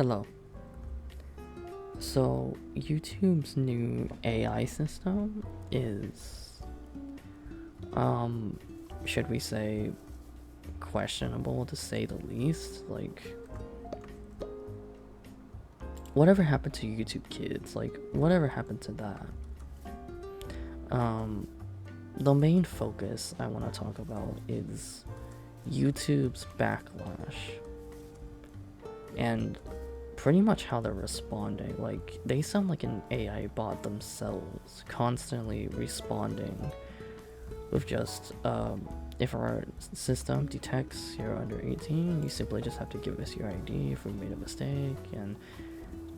Hello. So, YouTube's new AI system is, should we say, questionable to say the least. Like, whatever happened to YouTube Kids? Like, whatever happened to that? The main focus I want to talk about is YouTube's backlash and pretty much how they're responding. Like, they sound like an AI bot themselves, constantly responding with just, if our system detects you're under 18, you simply just have to give us your ID if we made a mistake, and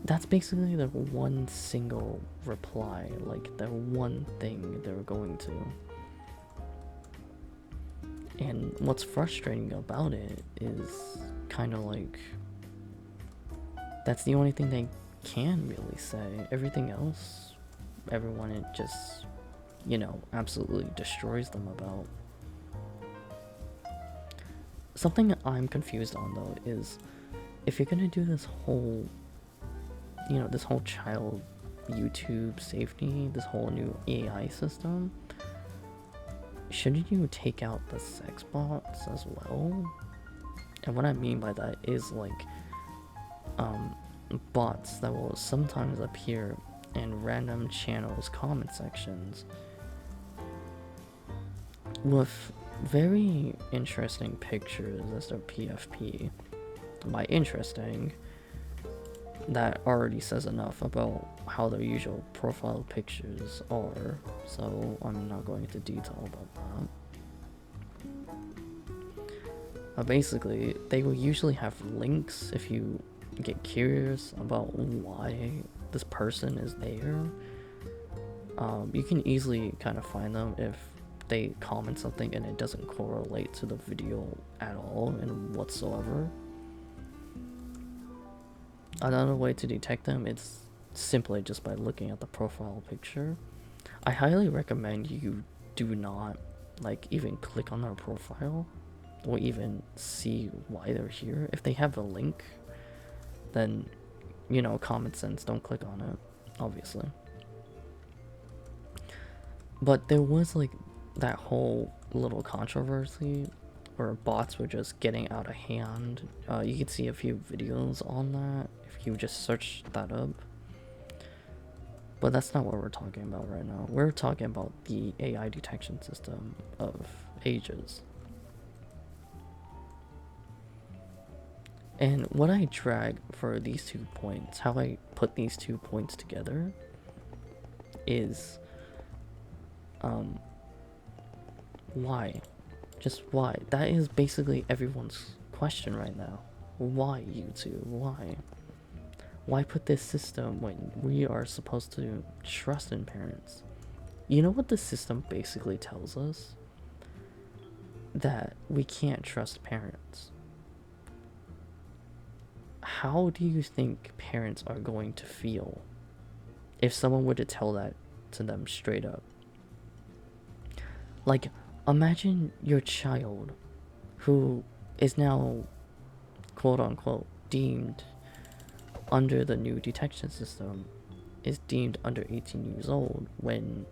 that's basically the one single reply, like the one thing they're going to. And what's frustrating about it is kind of like that's the only thing they can really say. Everything else, everyone, it just, absolutely destroys them about. Something I'm confused on though is if you're gonna do this whole, this whole child YouTube safety, this whole new AI system, shouldn't you take out the sex bots as well? And what I mean by that is like bots that will sometimes appear in random channels comment sections with very interesting pictures as their PFP. By interesting, that already says enough about how their usual profile pictures are, so I'm not going into detail about that. But basically, they will usually have links if you get curious about why this person is there. You can easily kind of find them if they comment something and it doesn't correlate to the video at all and whatsoever. Another way to detect them is simply just by looking at the profile picture. I highly recommend you do not even click on their profile or even see why they're here. If they have a link, then common sense, don't click on it, obviously. But there was that whole little controversy where bots were just getting out of hand. You can see a few videos on that if you just search that up. But that's not what we're talking about right now. We're talking about the AI detection system of ages. And what I drag for these 2 points, how I put these 2 points together is why? Just why? That is basically everyone's question right now. Why YouTube? Why? Why put this system when we are supposed to trust in parents? You know what the system basically tells us? That we can't trust parents. How do you think parents are going to feel if someone were to tell that to them straight up? Like, imagine your child who is now quote unquote deemed under the new detection system is deemed under 18 years old when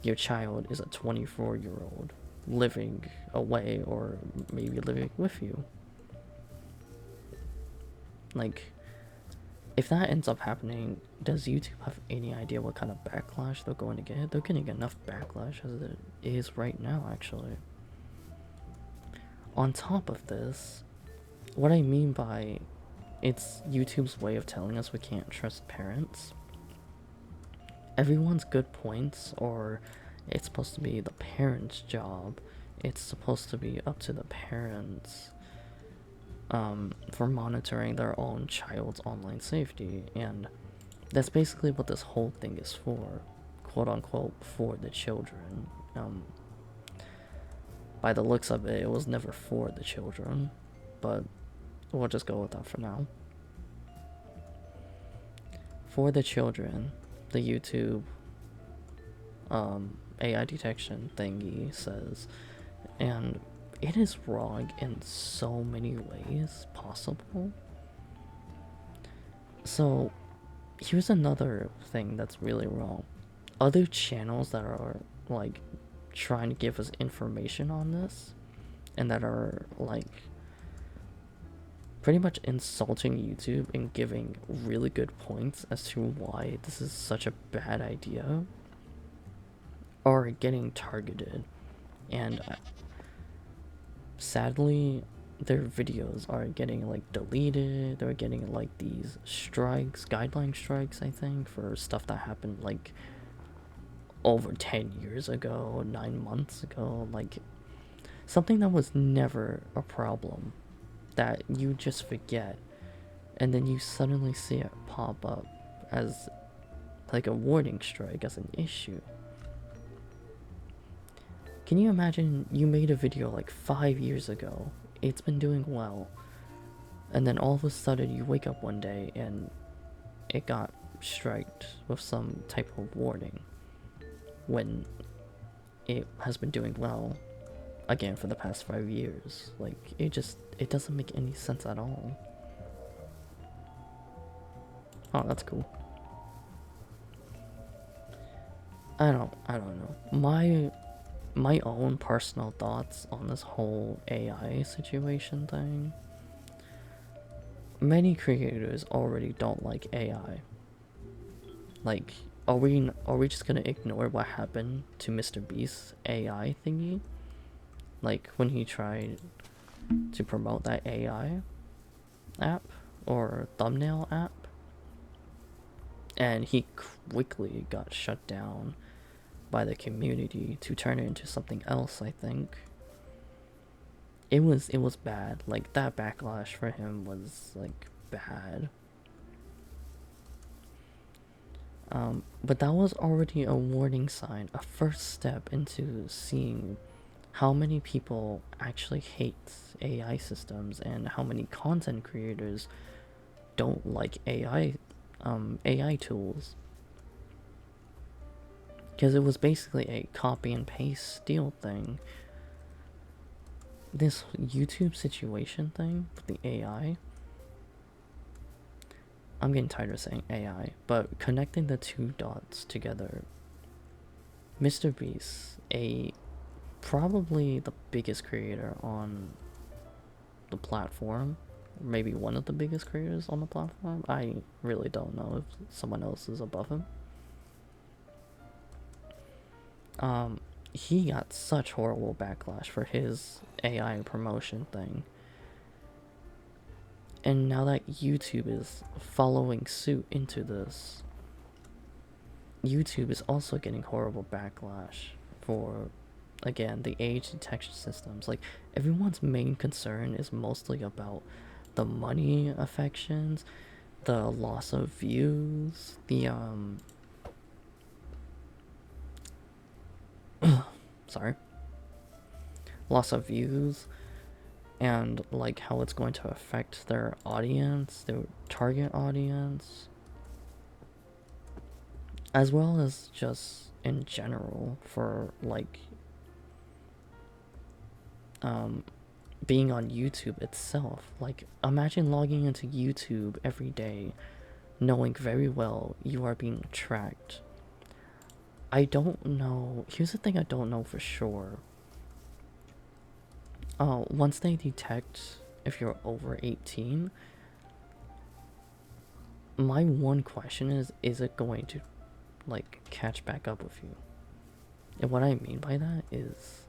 your child is a 24-year-old living away or maybe living with you. Like, if that ends up happening, does YouTube have any idea what kind of backlash they're going to get? They're getting enough backlash as it is right now, actually. On top of this, what I mean by it's YouTube's way of telling us we can't trust parents. Everyone's good points, or it's supposed to be the parents' job. It's supposed to be up to the parents for monitoring their own child's online safety, and that's basically what this whole thing is for, quote unquote, for the children. By the looks of it, it was never for the children, but we'll just go with that for now. For the children, the YouTube AI detection thingy says, and it is wrong in so many ways possible. So here's another thing that's really wrong. Other channels that are like trying to give us information on this and that are like pretty much insulting YouTube and giving really good points as to why this is such a bad idea are getting targeted. And sadly, their videos are getting like deleted. They're getting like these strikes, guideline strikes, I think, for stuff that happened like over 10 years ago, 9 months ago, like something that was never a problem that you just forget, and then you suddenly see it pop up as like a warning strike, as an issue. Can you imagine you made a video like 5 years ago, it's been doing well, and then all of a sudden you wake up one day and it got striked with some type of warning when it has been doing well again for the past 5 years? Like, it doesn't make any sense at all. Oh, that's cool. I don't know. My own personal thoughts on this whole AI situation thing. Many creators already don't like AI. Like, are we just gonna ignore what happened to Mr. Beast's AI thingy? Like when he tried to promote that AI app or thumbnail app, and he quickly got shut down by the community to turn it into something else. I think it was bad. Like, that backlash for him was like bad. But that was already a warning sign, a first step into seeing how many people actually hate AI systems and how many content creators don't like AI tools. Because it was basically a copy and paste steal thing. This YouTube situation thing with the AI, I'm getting tired of saying AI, but connecting the two dots together, Mr. Beast, probably the biggest creator on the platform, maybe one of the biggest creators on the platform. I really don't know if someone else is above him. He got such horrible backlash for his AI promotion thing. And now that YouTube is following suit into this, YouTube is also getting horrible backlash for, again, the age detection systems. Like, everyone's main concern is mostly about the money affections, the loss of views, the sorry, loss of views, and like how it's going to affect their audience, their target audience, as well as just in general for like being on YouTube itself. Like, imagine logging into YouTube every day knowing very well you are being tracked. I don't know. Here's the thing I don't know for sure. Once they detect if you're over 18, my one question is it going to like catch back up with you? And what I mean by that is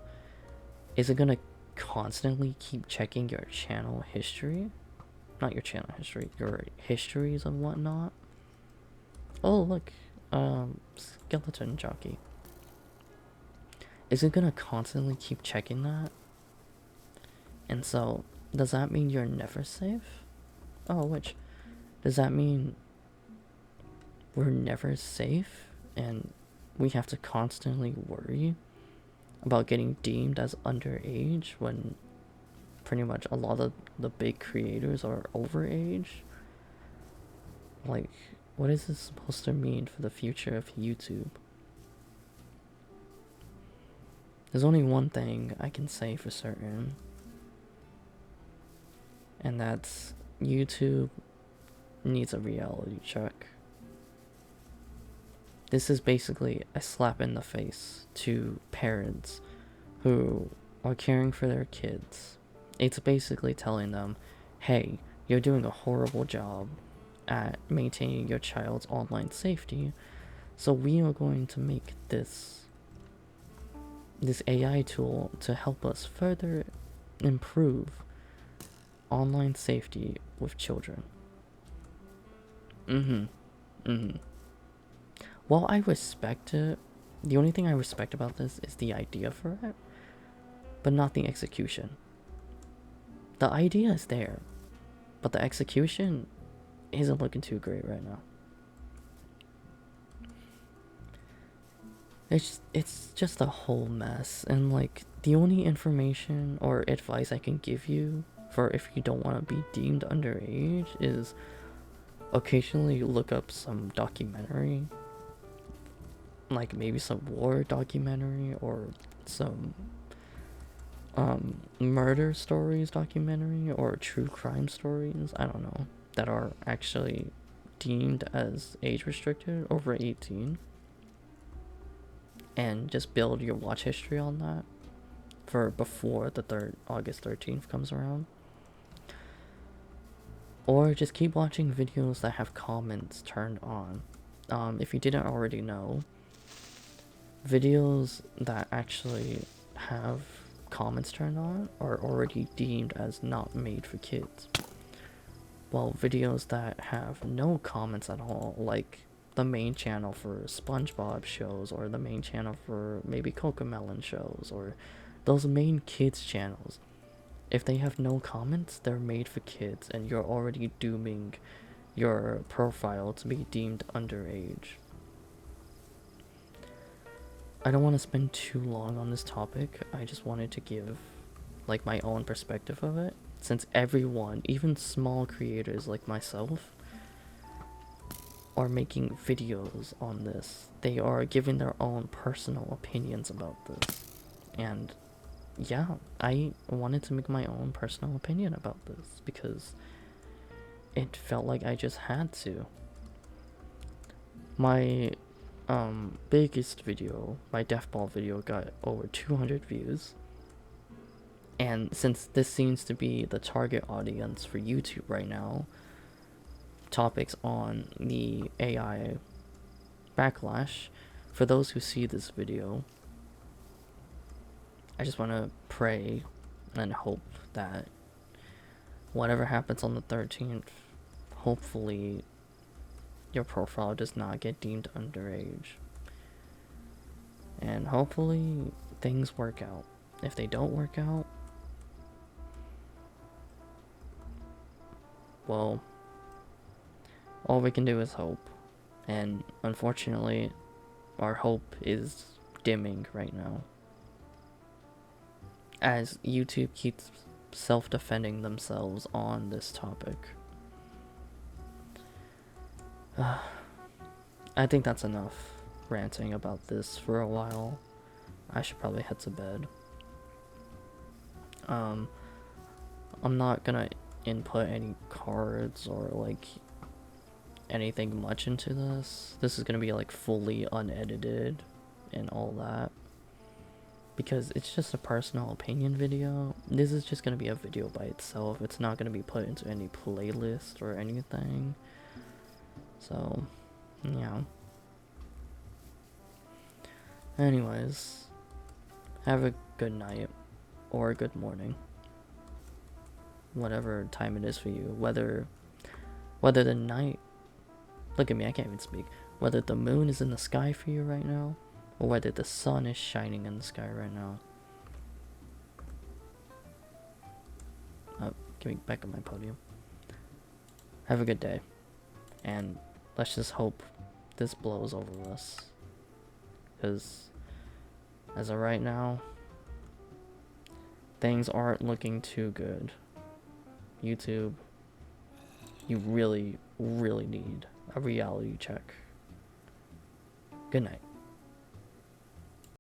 it gonna constantly keep checking your channel history? Not your channel history, your histories and whatnot. Oh, look, skeleton jockey. Is it gonna constantly keep checking that? And so, does that mean you're never safe? Oh, which, does that mean we're never safe and we have to constantly worry about getting deemed as underage when pretty much a lot of the big creators are overage? Like, what is this supposed to mean for the future of YouTube? There's only one thing I can say for certain, and that's YouTube needs a reality check. This is basically a slap in the face to parents who are caring for their kids. It's basically telling them, hey, you're doing a horrible job at maintaining your child's online safety, so we are going to make this AI tool to help us further improve online safety with children. While I respect it, the only thing I respect about this is the idea for it, but not the execution. The idea is there, but the execution isn't looking too great right now. It's just a whole mess, and like the only information or advice I can give you for if you don't want to be deemed underage is occasionally look up some documentary, like maybe some war documentary or some murder stories documentary or true crime stories, I don't know, that are actually deemed as age restricted over 18, and just build your watch history on that for before the August 13th comes around. Or just keep watching videos that have comments turned on. If you didn't already know, videos that actually have comments turned on are already deemed as not made for kids. While videos that have no comments at all, like the main channel for SpongeBob shows or the main channel for maybe Cocomelon shows or those main kids channels, if they have no comments, they're made for kids and you're already dooming your profile to be deemed underage. I don't want to spend too long on this topic. I just wanted to give like my own perspective of it, since everyone, even small creators like myself, are making videos on this. They are giving their own personal opinions about this. And yeah, I wanted to make my own personal opinion about this because it felt like I just had to. My biggest video, my deathball video, got over 200 views. And since this seems to be the target audience for YouTube right now, topics on the AI backlash, for those who see this video, I just want to pray and hope that whatever happens on the 13th, hopefully your profile does not get deemed underage. And hopefully things work out. If they don't work out, well, all we can do is hope. And unfortunately, our hope is dimming right now, as YouTube keeps self-defending themselves on this topic. I think that's enough ranting about this for a while. I should probably head to bed. I'm not gonna input any cards or like anything much into this. This is gonna be like fully unedited and all that, because it's just a personal opinion video. This is just gonna be a video by itself. It's not gonna be put into any playlist or anything. So, yeah. Anyways, have a good night or a good morning, whatever time it is for you. Whether the night, look at me, I can't even speak. Whether the moon is in the sky for you right now, or whether the sun is shining in the sky right now. Give me back on my podium. Have a good day, and let's just hope this blows over us, because as of right now, things aren't looking too good. YouTube, you really, really need a reality check. Good night.